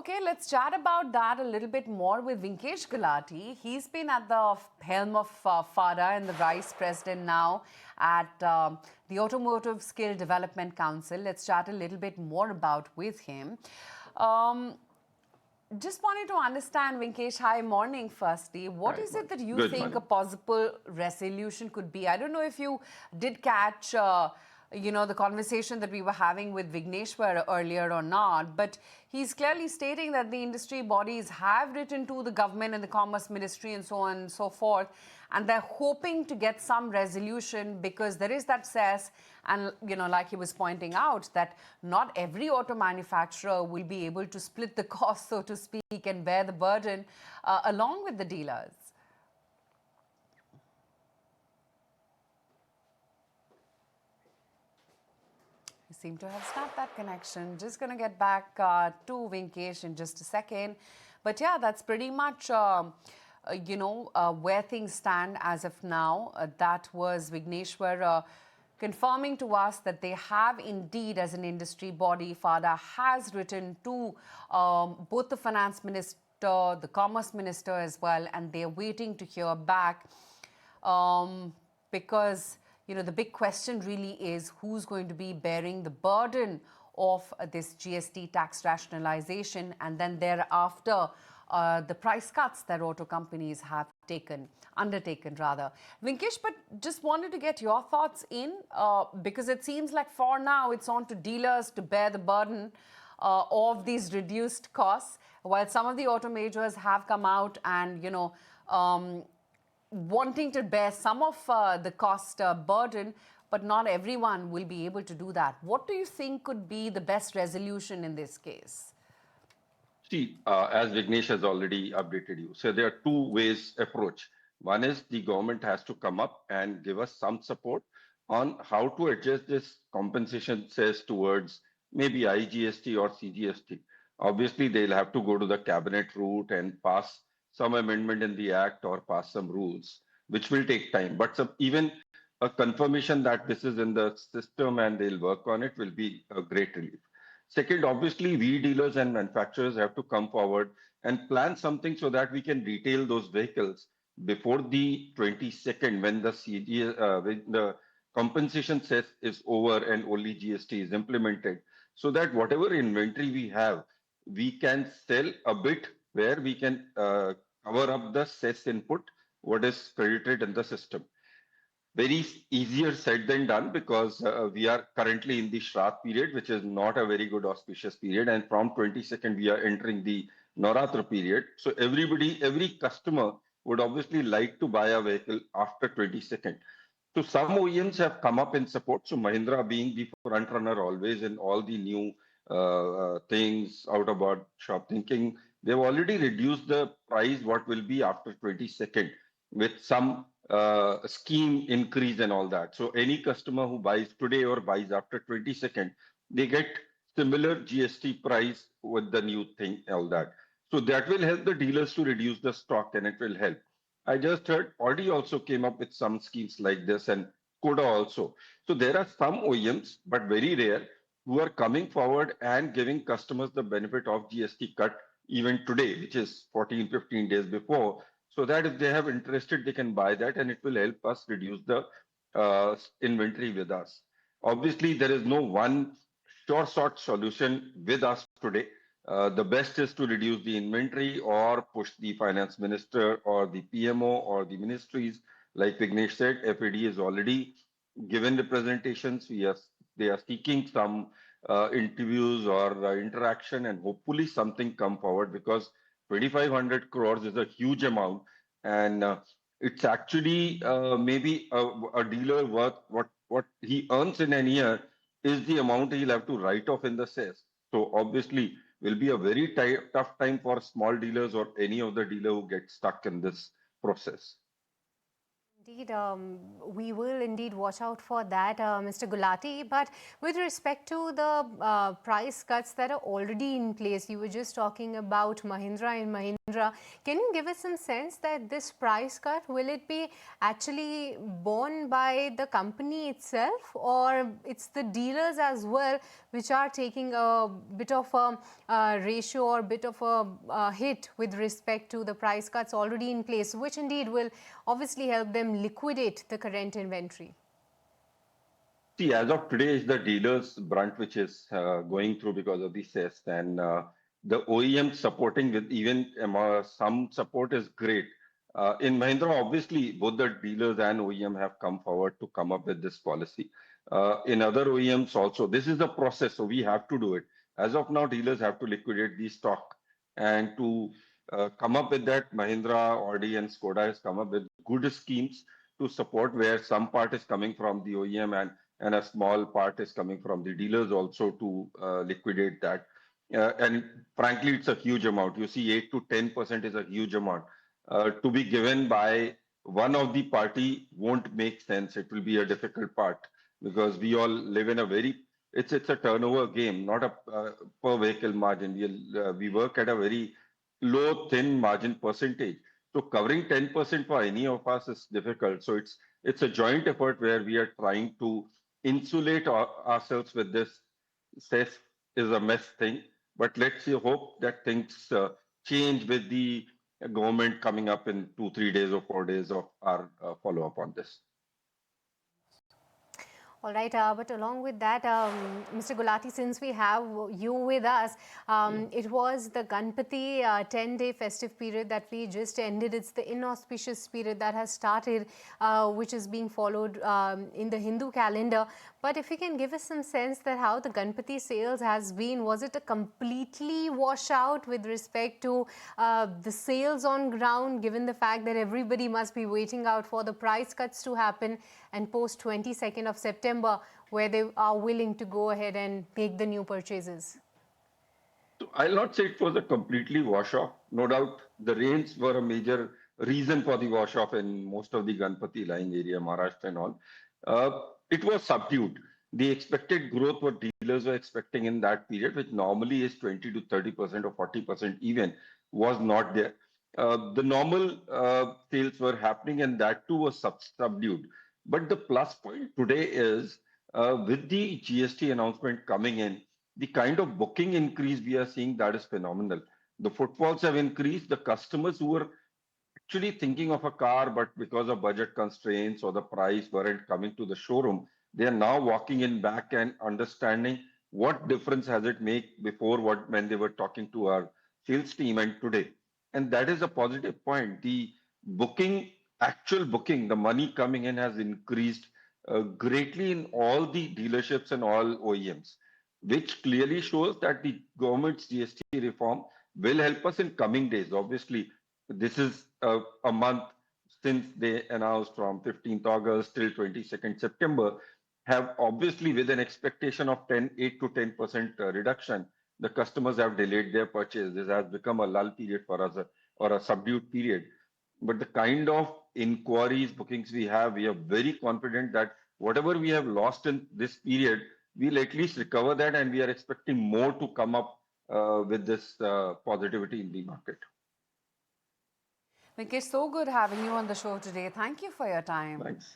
Okay, let's chat about that a little bit more with Vinkesh Gulati. He's been at the helm of FADA and the vice president now at the Automotive Skill Development Council. Let's chat a little bit more about with him. Um, just wanted to understand, Vinkesh, hi, morning firstly. What Hi, is it morning. that you Good think a morning. possible resolution could be? I don't know if you did catch the conversation that we were having with Vigneshwar earlier or not, but he's clearly stating that the industry bodies have written to the government and the Commerce Ministry and so on and so forth, and they're hoping to get some resolution because there is that cess, and like he was pointing out, that not every auto manufacturer will be able to split the cost, so to speak, and bear the burden along with the dealers. We seem to have snapped that connection. Just going to get back to Vinkesh in just a second. But yeah, that's pretty much, where things stand as of now. That was Vigneshwar confirming to us that they have indeed, as an industry body, FADA has written to both the finance minister, the commerce minister as well, and they're waiting to hear back because the big question really is who's going to be bearing the burden of this GST tax rationalization, and then thereafter the price cuts that auto companies have undertaken rather. Vinkesh, but just wanted to get your thoughts because it seems like for now it's on to dealers to bear the burden of these reduced costs, while some of the auto majors have come out and wanting to bear some of the cost burden, but not everyone will be able to do that. What do you think could be the best resolution in this case? See, as Vignesh has already updated you, so there are two ways approach. One is the government has to come up and give us some support on how to adjust this compensation cess towards maybe IGST or CGST. Obviously, they'll have to go to the cabinet route and pass some amendment in the act or pass some rules, which will take time. But even a confirmation that this is in the system and they'll work on it will be a great relief. Second, obviously, we dealers and manufacturers have to come forward and plan something so that we can retail those vehicles before the 22nd, when when the compensation set is over and only GST is implemented, so that whatever inventory we have, we can sell a bit where we can cover up the cess input, what is credited in the system. Very easier said than done, because we are currently in the Shraddh period, which is not a very good auspicious period. And from 22nd, we are entering the Navratra period. So every customer would obviously like to buy a vehicle after 22nd. So some OEMs have come up in support. So Mahindra being the front runner always in all the new things out about shop thinking, they've already reduced the price what will be after 22nd with some scheme increase and all that. So any customer who buys today or buys after 22nd, they get similar GST price with the new thing, all that. So that will help the dealers to reduce the stock, and it will help. I just heard Audi also came up with some schemes like this, and Koda also. So there are some OEMs, but very rare, who are coming forward and giving customers the benefit of GST cut even today, which is 14, 15 days before, so that if they have interested, they can buy that, and it will help us reduce the inventory with us. Obviously, there is no one sure sort solution with us today. The best is to reduce the inventory or push the finance minister or the PMO or the ministries. Like Vignesh said, FAD is already given representations. They are seeking some interviews or interaction, and hopefully something come forward, because 2,500 crores is a huge amount, and it's actually maybe a dealer worth what he earns in a year is the amount he'll have to write off in the cess. So obviously will be a very tough time for small dealers or any of the dealer who get stuck in this process. Indeed, we will indeed watch out for that, Mr. Gulati. But with respect to the price cuts that are already in place, you were just talking about Mahindra and Mahindra. Can you give us some sense that this price cut, will it be actually borne by the company itself, or it's the dealers as well which are taking a bit of a ratio or bit of a hit with respect to the price cuts already in place, which indeed will obviously help them liquidate the current inventory? See, as of today, is the dealer's brunt which is going through because of the cess, and the OEM supporting with even some support is great. In Mahindra, obviously, both the dealers and OEM have come forward to come up with this policy. In other OEMs also, this is the process, so we have to do it. As of now, dealers have to liquidate the stock, and to come up with that, Mahindra, Audi, and Skoda has come up with good schemes to support where some part is coming from the OEM and a small part is coming from the dealers also to liquidate that. And frankly, it's a huge amount. You see, 8 to 10% is a huge amount. To be given by one of the party won't make sense. It will be a difficult part because we all live in a very it's a turnover game, not a per vehicle margin. We work at a very low thin margin percentage. So covering 10% for any of us is difficult. So it's a joint effort where we are trying to insulate ourselves with this. Cess is a mess thing, but let's hope that things change with the government coming up in 2, 3 days or 4 days of our follow up on this. All right, but along with that, Mr. Gulati, since we have you with us, it was the Ganpati 10-day festive period that we just ended. It's the inauspicious period that has started, which is being followed in the Hindu calendar. But if you can give us some sense that how the Ganpati sales has been, was it a completely washout with respect to the sales on ground, given the fact that everybody must be waiting out for the price cuts to happen and post 22nd of September, where they are willing to go ahead and make the new purchases? So I'll not say it was a completely wash off. No doubt the rains were a major reason for the wash off in most of the Ganpati lying area, Maharashtra and all. Uh, it was subdued. The expected growth what dealers were expecting in that period, which normally is 20 to 30% or 40% even, was not there. The normal sales were happening, and that too was subdued. But the plus point today is with the GST announcement coming in, the kind of booking increase we are seeing, that is phenomenal. The footfalls have increased. The customers who were actually thinking of a car, but because of budget constraints or the price weren't coming to the showroom, they are now walking in back and understanding what difference has it make before what when they were talking to our sales team and today. And that is a positive point. The booking, actual booking, the money coming in has increased greatly in all the dealerships and all OEMs, which clearly shows that the government's GST reform will help us in coming days. Obviously, this is a month since they announced from 15th August till 22nd September, have obviously with an expectation of 8 to 10% reduction, the customers have delayed their purchase. This has become a lull period for us or a subdued period. But the kind of inquiries, bookings we have, we are very confident that whatever we have lost in this period, we'll at least recover that, and we are expecting more to come up with this positivity in the market. Vinkesh, so good having you on the show today. Thank you for your time. Thanks.